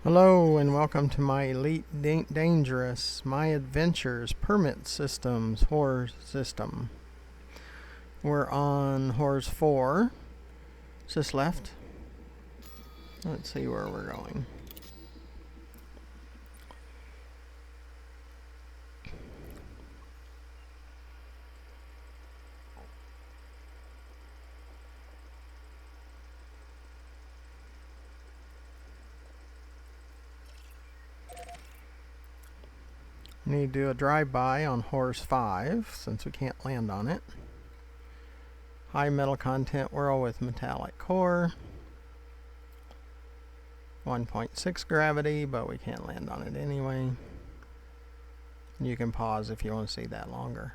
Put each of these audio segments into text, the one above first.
Hello and welcome to my Elite Dangerous My Adventures Permit Systems Hors system. We're on Hors 4. Just left. Let's see where we're going. Need to do a drive-by on Hors 5 since we can't land on it. High metal content world with metallic core. 1.6 gravity, but we can't land on it anyway. You can pause if you want to see that longer.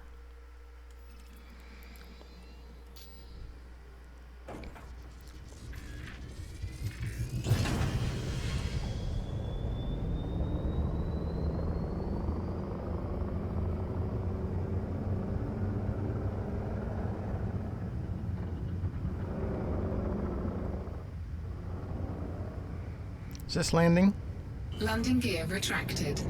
Is this landing? Landing gear retracted.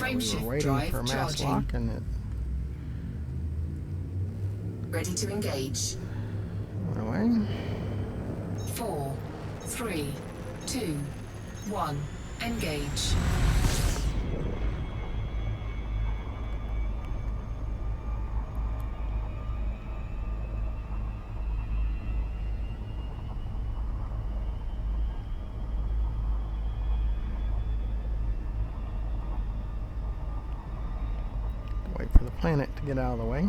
We were waiting for mass lock and it ready to engage. went away. 4, 3, 2, 1. Engage. Wait for the planet to get out of the way.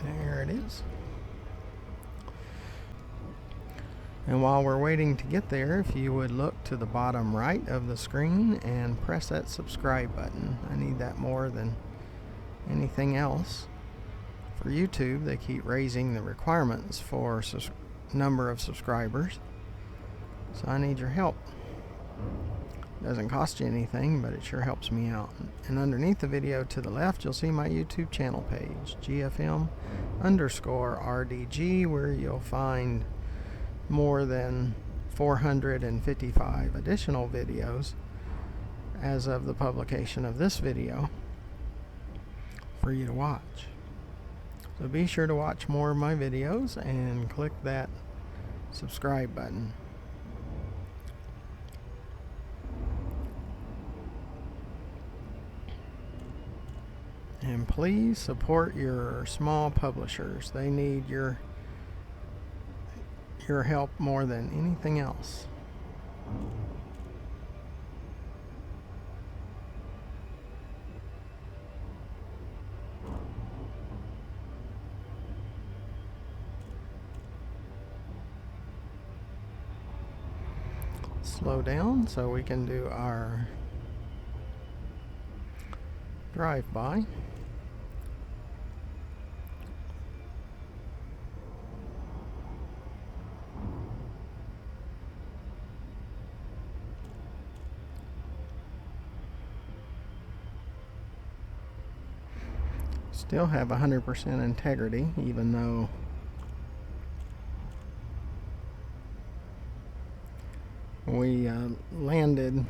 There it is. And while we're waiting to get there, if you would look to the bottom right of the screen and press that subscribe button. I need that more than anything else. For YouTube, they keep raising the requirements for number of subscribers. So I need your help. Doesn't cost you anything, but it sure helps me out. And underneath the video to the left, you'll see my YouTube channel page, GFM_RDG, where you'll find more than 455 additional videos as of the publication of this video for you to watch. So be sure to watch more of my videos and click that subscribe button. And please support your small publishers. They need your help more than anything else. Slow down so we can do our drive-by. Still have 100% integrity, even though we landed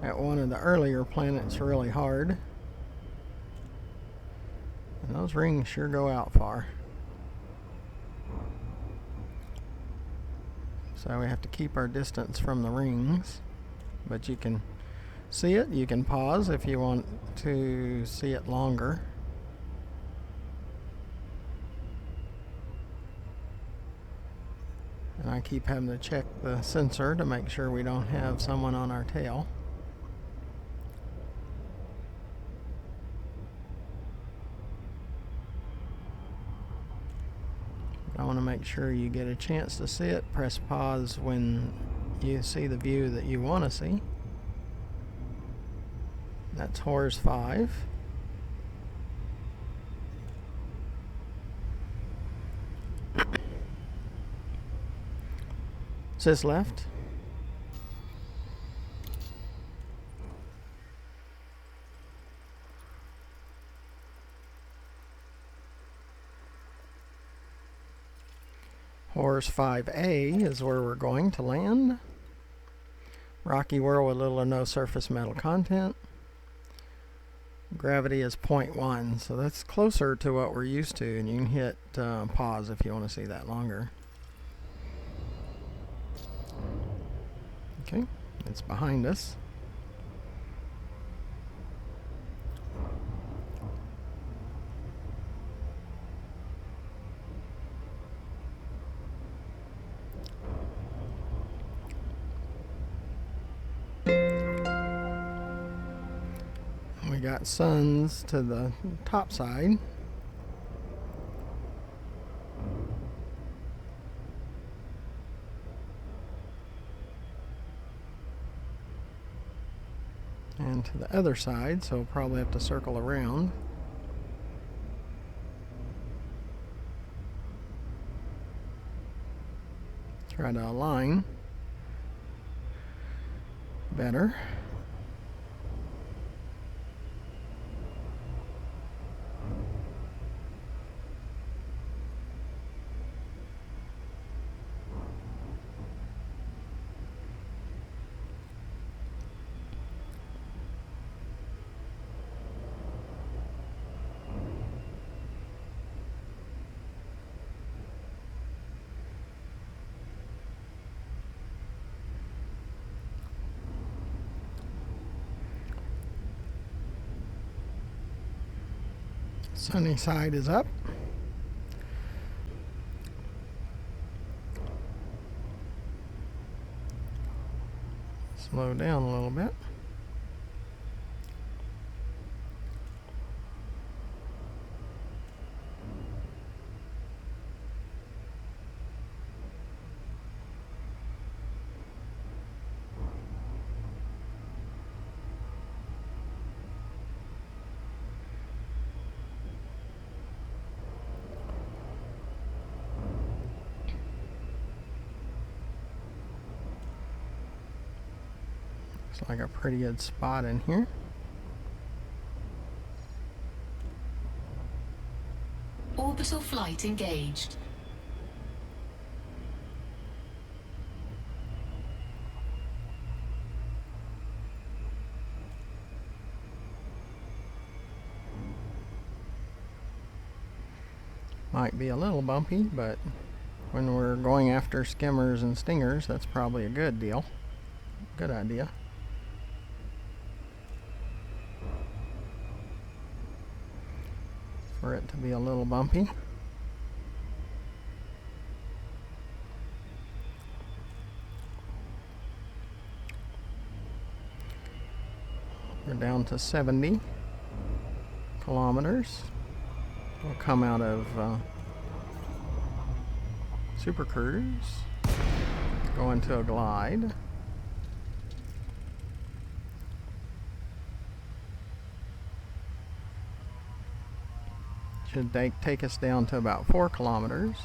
at one of the earlier planets really hard. And those rings sure go out far. So we have to keep our distance from the rings. But you can see it. You can pause if you want to see it longer. And I keep having to check the sensor to make sure we don't have someone on our tail. I want to make sure you get a chance to see it. Press pause when you see the view that you want to see. That's Hors 5. Says left. Hors 5A is where we're going to land. Rocky world with little or no surface metal content. Gravity is 0.1, so that's closer to what we're used to, and you can hit pause if you want to see that longer. Okay, it's behind us. We got suns to the top side. And to the other side, so we'll probably have to circle around. Try to align better. Sunny side is up. Slow down a little bit. Looks like a pretty good spot in here. Orbital flight engaged. Might be a little bumpy, but when we're going after skimmers and stingers, that's probably a good deal. Good idea. For it to be a little bumpy. We're down to 70 kilometers. We'll come out of Super Cruise, go into a glide. Should take us down to about 4 kilometers.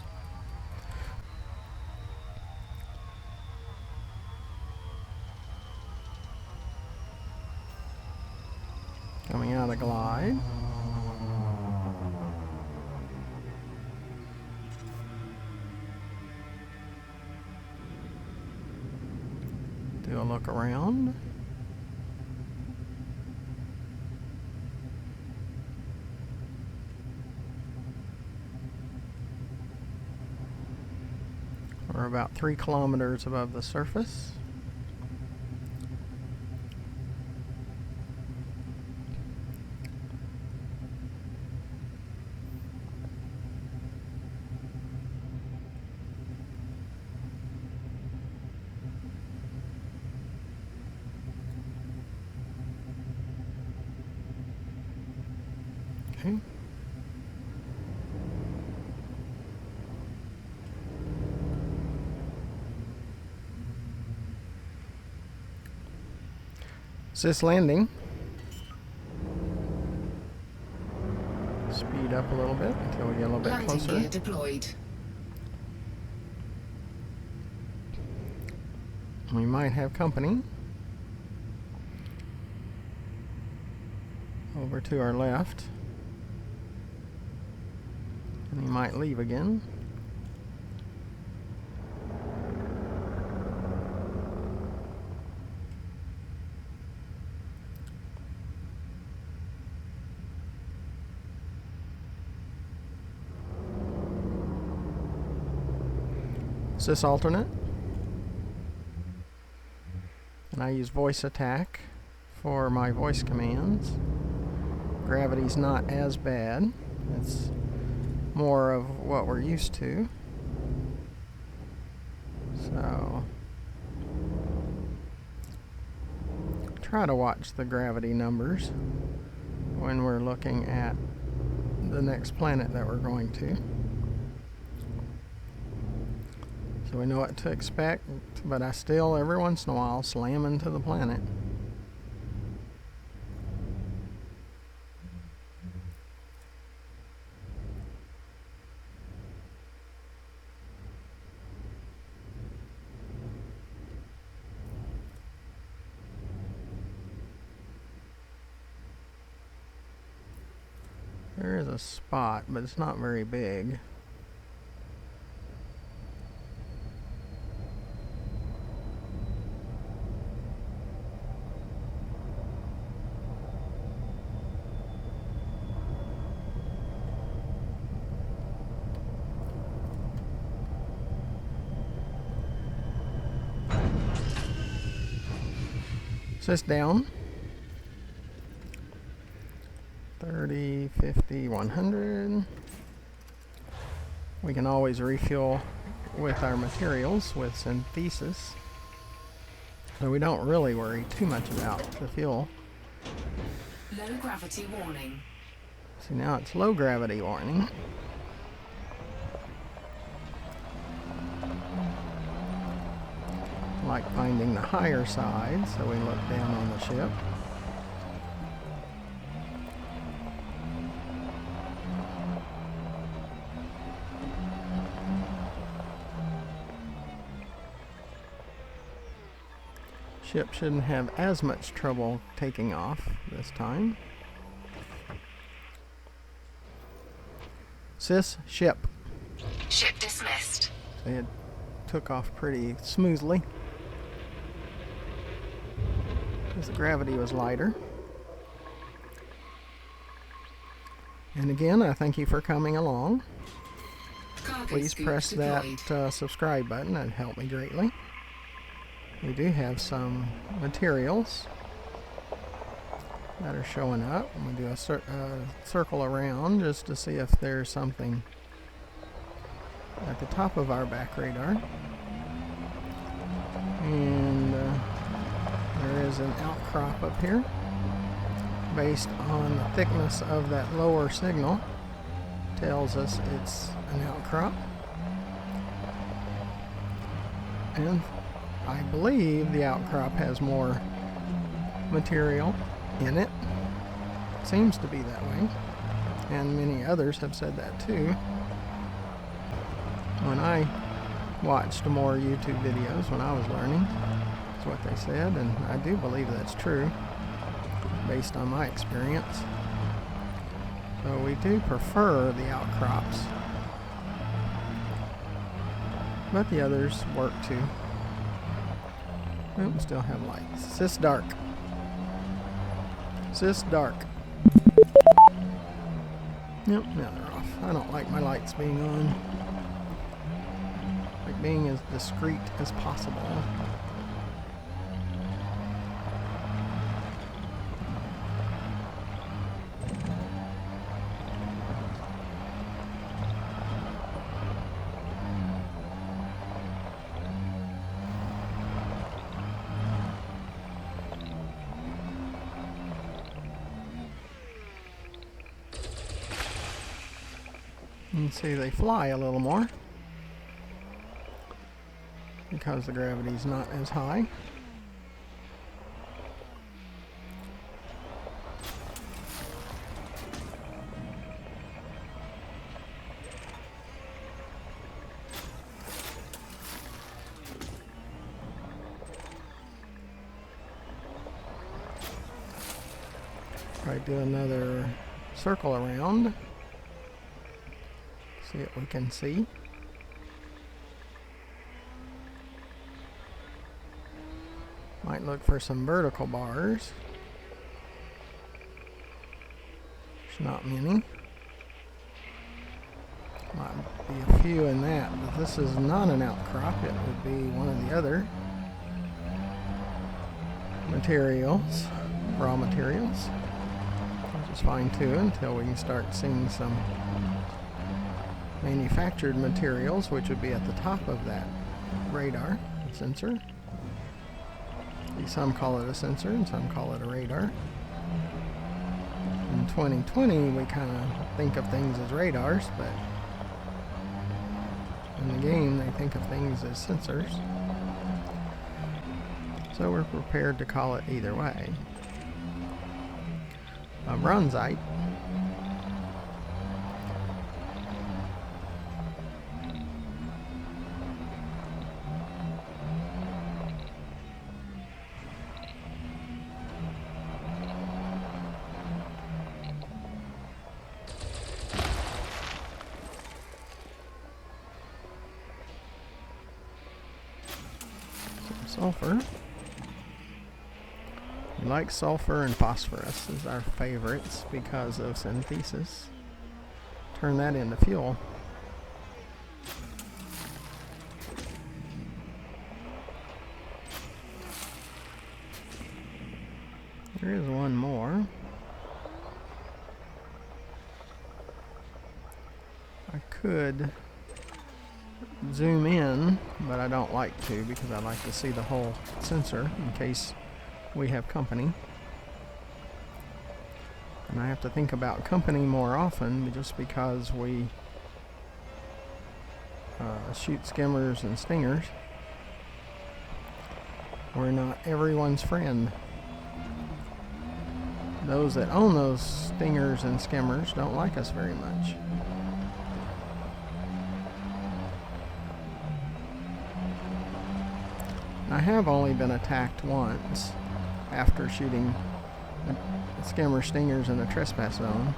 Coming out of glide. Do a look around. We're about 3 kilometers above the surface. Okay. This landing. Speed up a little bit until we get a little bit Landing closer. gear deployed. We might have company. Over to our left. And he might leave again. This alternate, and I use voice attack for my voice commands. Gravity's not as bad, it's more of what we're used to, so try to watch the gravity numbers when we're looking at the next planet that we're going to. So we know what to expect, but I still, every once in a while, slam into the planet. There is a spot, but it's not very big. This down 30, 50, 100. We can always refuel with our materials with synthesis, so we don't really worry too much about the fuel. Low gravity warning. See, now it's low gravity warning. Like finding the higher side, so we look down on the ship. Ship shouldn't have as much trouble taking off this time. Ship. Ship dismissed. It took off pretty smoothly, because the gravity was lighter. And again, I thank you for coming along. Please press that subscribe button, that'd help me greatly. We do have some materials that are showing up. I'm going to do a circle around just to see if there's something at the top of our back radar. And there is an outcrop up here based on the thickness of that lower signal. Tells us it's an outcrop. And I believe the outcrop has more material in it. Seems to be that way. And many others have said that too. When I watched more YouTube videos when I was learning, that's what they said, and I do believe that's true based on my experience. So we do prefer the outcrops, but the others work too. We still have lights. It's dark. It's dark. Yep, now they're off. I don't like my lights being on. Like like being as discreet as possible. You can see they fly a little more because the gravity's not as high. Try to do another circle around. See what we can see. Might look for some vertical bars. There's not many. Might be a few in that, but this is not an outcrop. It would be one of the other materials, raw materials. Which is fine too until we can start seeing some manufactured materials, which would be at the top of that radar sensor. Some call it a sensor and some call it a radar. In 2020 we kind of think of things as radars, but in the game they think of things as sensors. So we're prepared to call it either way. Bronzite. Sulfur. We like sulfur and phosphorus as our favorites because of synthesis. Turn that into fuel. There is one more. I could zoom in, but I don't like to because I like to see the whole sensor in case we have company. And I have to think about company more often just because we shoot skimmers and stingers. We're not everyone's friend. Those that own those stingers and skimmers don't like us very much. I have only been attacked once after shooting skimmer stingers in a trespass zone.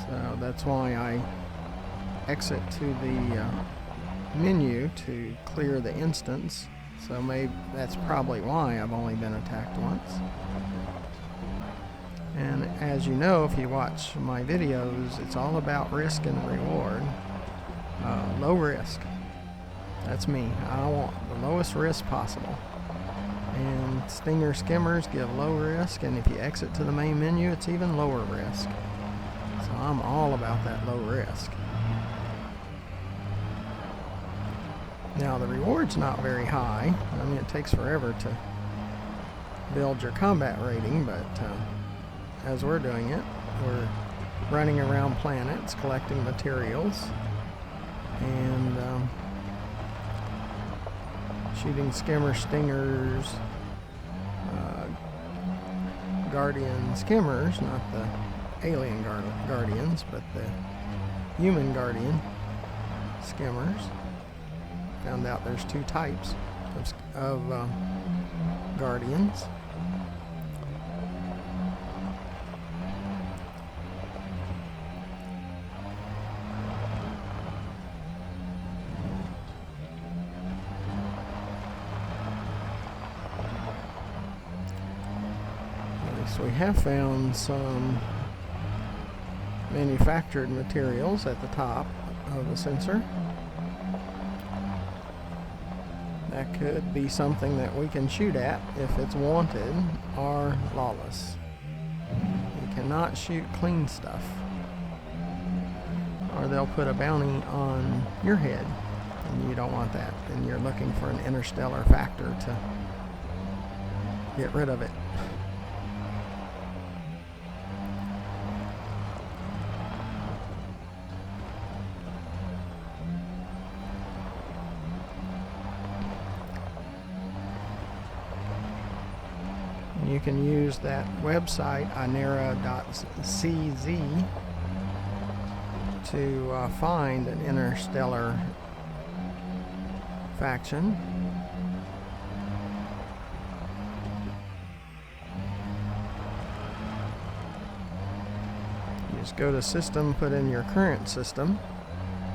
So that's why I exit to the menu to clear the instance. So maybe that's probably why I've only been attacked once. And as you know, if you watch my videos, it's all about risk and reward. Low risk. That's me. I want the lowest risk possible. And stinger skimmers give low risk, and if you exit to the main menu, it's even lower risk. So I'm all about that low risk. Now the reward's not very high. I mean, it takes forever to build your combat rating, but as we're doing it, we're running around planets collecting materials and shooting skimmer stingers, guardian skimmers, not the alien guardians, but the human guardian skimmers. Found out there's two types of guardians. So we have found some manufactured materials at the top of the sensor. That could be something that we can shoot at if it's wanted or lawless. You cannot shoot clean stuff, or they'll put a bounty on your head, and you don't want that. And you're looking for an interstellar factor to get rid of it. You can use that website, inera.cz, to find an interstellar faction. You just go to System, put in your current system,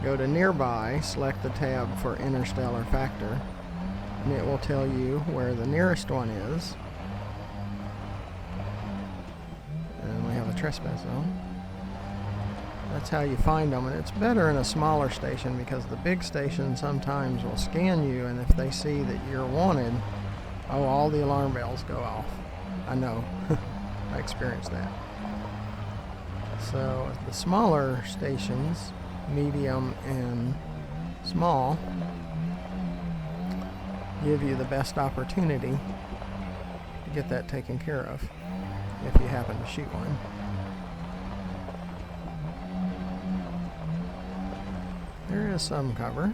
go to Nearby, select the tab for Interstellar Factor, and it will tell you where the nearest one is. Trespass zone. That's how you find them, and it's better in a smaller station because the big station sometimes will scan you, and if they see that you're wanted, oh, all the alarm bells go off. I know. I experienced that. So the smaller stations, medium and small, give you the best opportunity to get that taken care of if you happen to shoot one. There is some cover.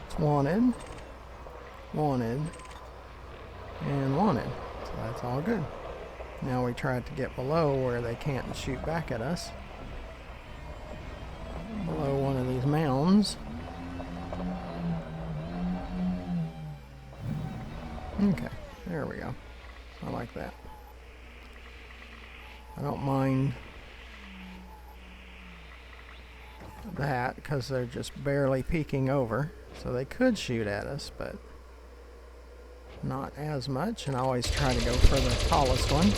It's wanted, wanted, and wanted. So that's all good. Now we try to get below where they can't shoot back at us. Below one of these mounds. Okay, there we go. I like that. I don't mind that because they're just barely peeking over. So they could shoot at us, but not as much. And I always try to go for the tallest one.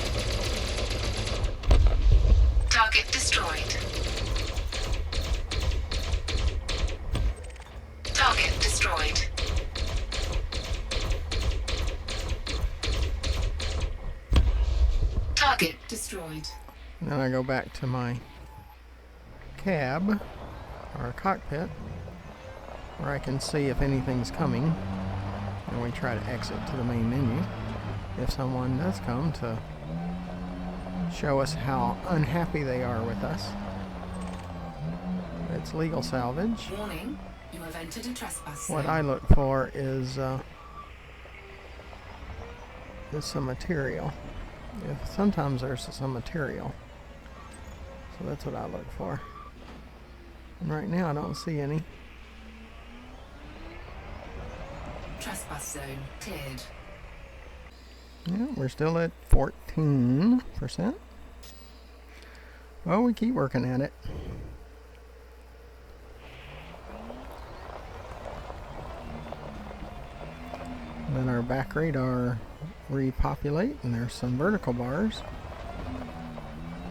Target destroyed. Target destroyed. Target destroyed. And then I go back to my cab or cockpit where I can see if anything's coming, and we try to exit to the main menu if someone does come to show us how unhappy they are with us. It's legal salvage. Warning, you have entered a trespass What zone. I look for is some material. Sometimes there's some material, so that's what I look for. And right now I don't see any. Trespass zone cleared. Yeah, we're still at 14%. Well, we keep working at it. Let our back radar repopulate, and there's some vertical bars.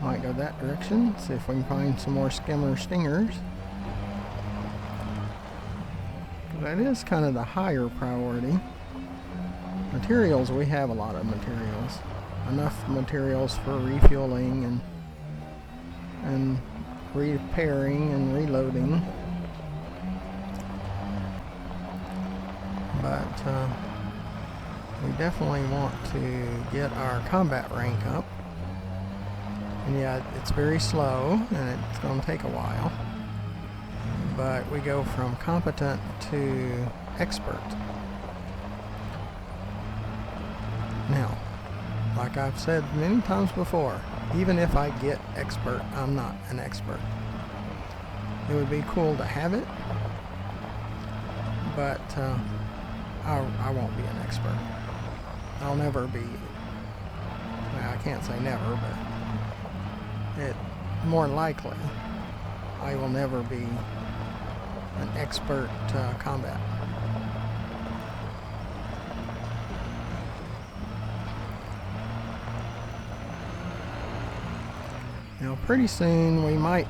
Might go that direction, see if we can find some more skimmer stingers. That is kind of the higher priority. Materials, we have a lot of materials. Enough materials for refueling and repairing and reloading. But we definitely want to get our combat rank up. And yeah, it's very slow and it's going to take a while. But we go from competent to expert. Now, like I've said many times before, even if I get expert, I'm not an expert. It would be cool to have it, but I won't be an expert. I'll never be, well, I can't say never, but it more likely I will never be an expert combat. Now pretty soon we might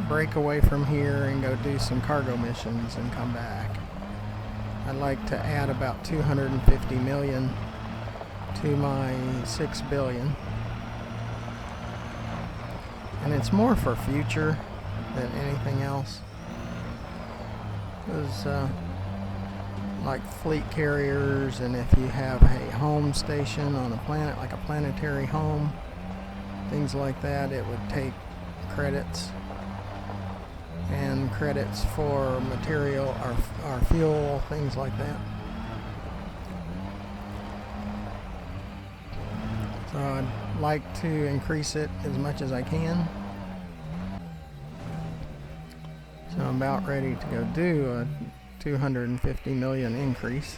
break away from here and go do some cargo missions and come back. I'd like to add about 250 million to my 6 billion. And it's more for future than anything else. Because like fleet carriers, and if you have a home station on a planet, like a planetary home, things like that, it would take credits, and credits for material or fuel, things like that. So I'd like to increase it as much as I can. So I'm about ready to go do a 250 million increase.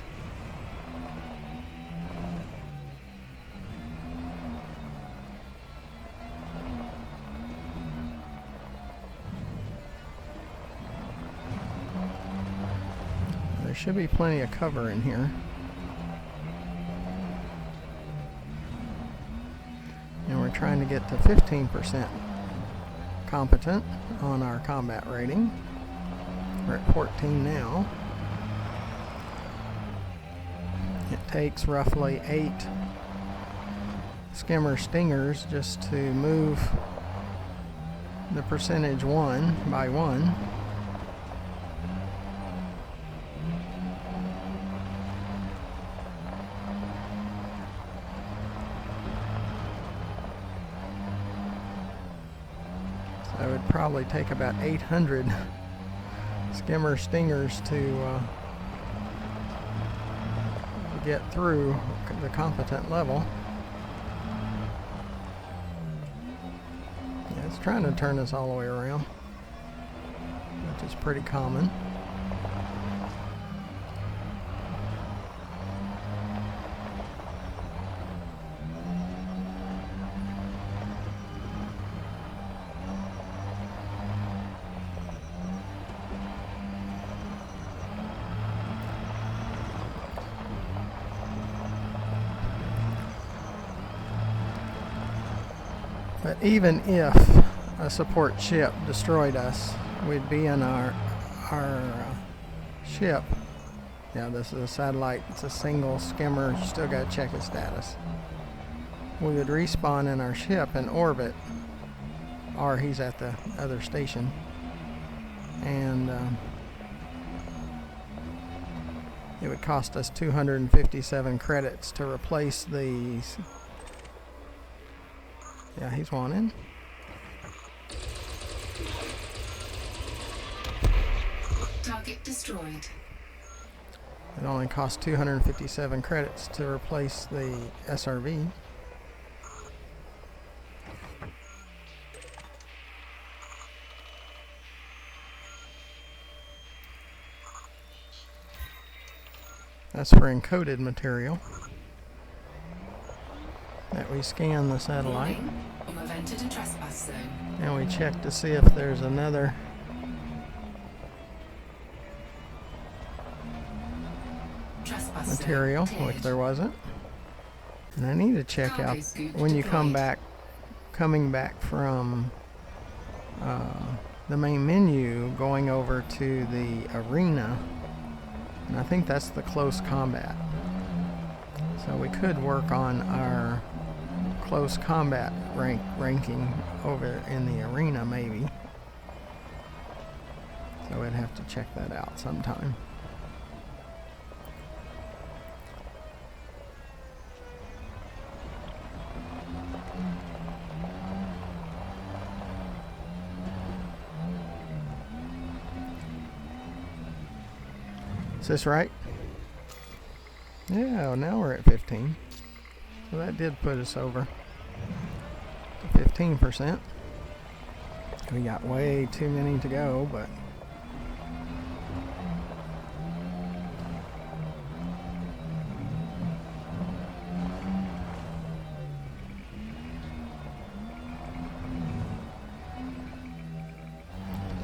There should be plenty of cover in here. And we're trying to get to 15% competent on our combat rating. We're at 14 now. It takes roughly 8 Skimmer Stingers just to move the percentage 1 by 1. So it would probably take about 800 Skimmer Stingers to get through the competent level. Yeah, it's trying to turn us all the way around, which is pretty common. But even if a support ship destroyed us, we'd be in our ship. Yeah, this is a satellite. It's a single skimmer. You still got to check its status. We would respawn in our ship and orbit, or he's at the other station. And it would cost us 257 credits to replace these. Yeah, he's wanted. Target destroyed. It only costs 257 credits to replace the SRV. That's for encoded material that we scan the satellite. Warning, you have entered a trespass zone. And we check to see if there's another Trespass material, zone which cleared. there wasn't. And I need to check Cargo out scoop when you coming deployed. back from the main menu, going over to the arena, and I think that's the close combat. So we could work on our close combat ranking over in the arena, maybe. So we'd have to check that out sometime. Is this right? Yeah, now we're at 15. So that did put us over 15%. We got way too many to go, but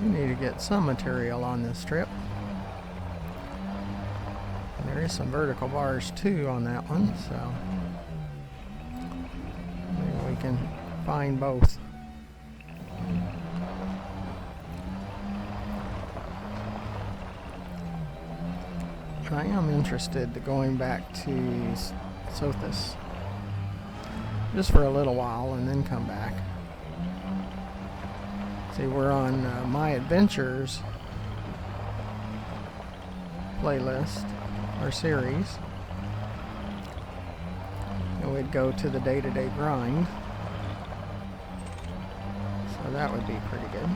we need to get some material on this trip. And there is some vertical bars too on that one, so maybe we can find both. am interested to going back to Sothis just for a little while and then come back. See, we're on My Adventures playlist or series, and we'd go to the day-to-day grind, so that would be pretty good.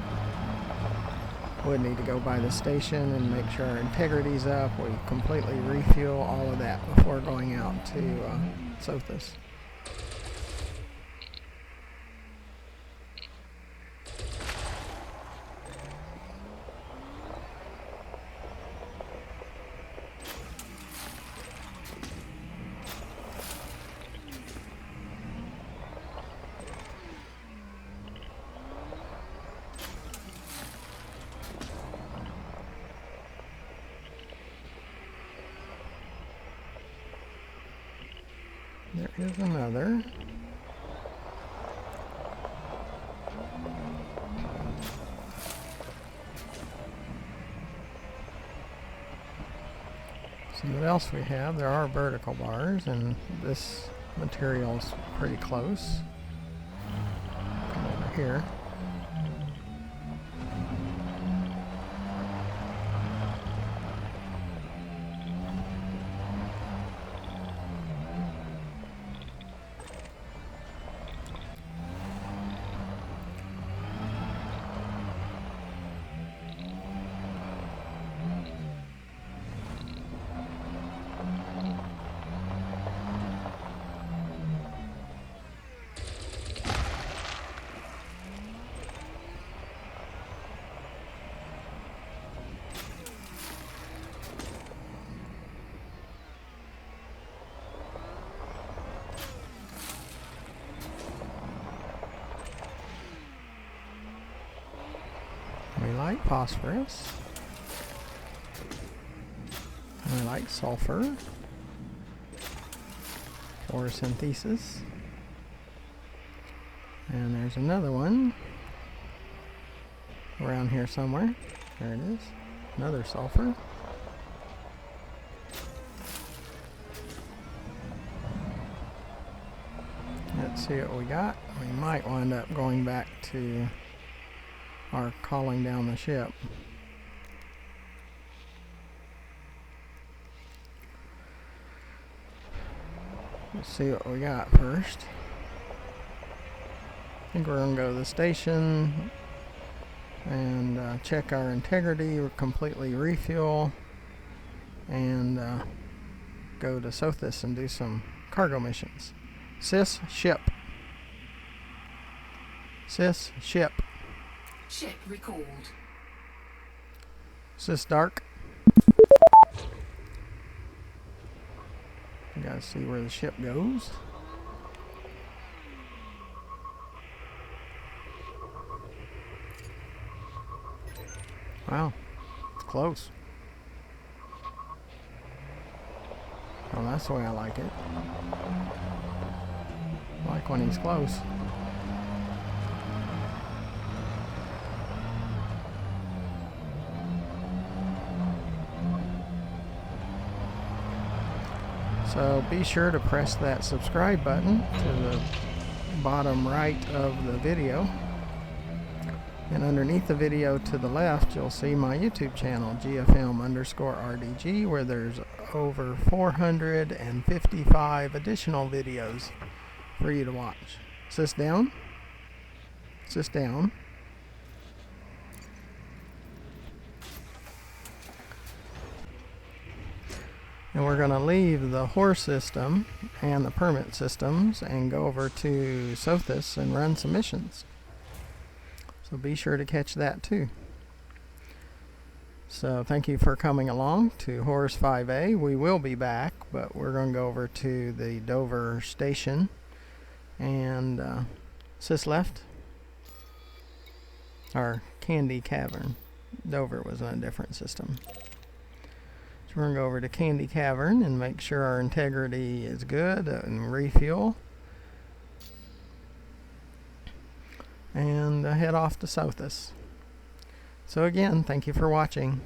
Would need to go by the station and make sure our integrity's up. We completely refuel all of that before going out to Sothis. There is another. See what else we have. There are vertical bars, and this material's pretty close. Come over here. We like phosphorus. We like sulfur. Photosynthesis. And there's another one around here somewhere. There it is. Another sulfur. Let's see what we got. We might wind up going back to our calling down the ship. Let's see what we got first. I think we're going to go to the station and check our integrity, completely refuel, and go to Sothis and do some cargo missions. Sys, ship. Sys, ship. Ship recalled. Sys, dark. You gotta see where the ship goes. Wow, it's close. Well, that's the way I like it. I like when he's close. So be sure to press that subscribe button to the bottom right of the video. And underneath the video to the left, you'll see my YouTube channel, GFM_RDG, where there's over 455 additional videos for you to watch. Sys down. Sys down. And we're going to leave the Hors system and the permit systems and go over to Sothis and run some missions. So be sure to catch that too. So thank you for coming along to Hors 5A. We will be back, but we're going to go over to the Dover station and Sys left. Our Candy Cavern. Dover was on a different system. So we're going to go over to Candy Cavern and make sure our integrity is good and refuel. And head off to Sothis. So again, thank you for watching.